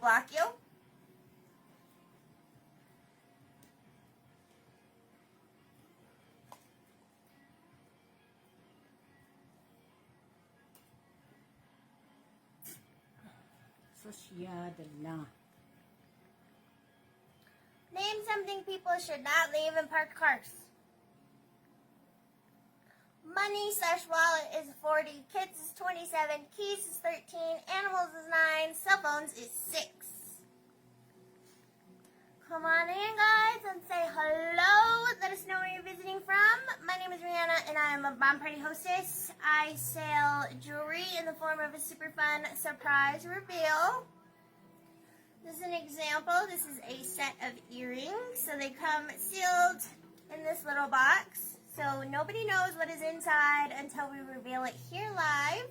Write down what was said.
Block you. Sosyada na. Name something people should not leave in parked cars. Money/wallet is 40, kids is 27, keys is 13, animals is 9, cell phones is 6. Come on in, guys, and say hello. Let us know where you're visiting from. My name is Rihanna, and I am a bomb party hostess. I sell jewelry in the form of a super fun surprise reveal. This is an example. This is a set of earrings. So they come sealed in this little box. So nobody knows what is inside until we reveal it here live.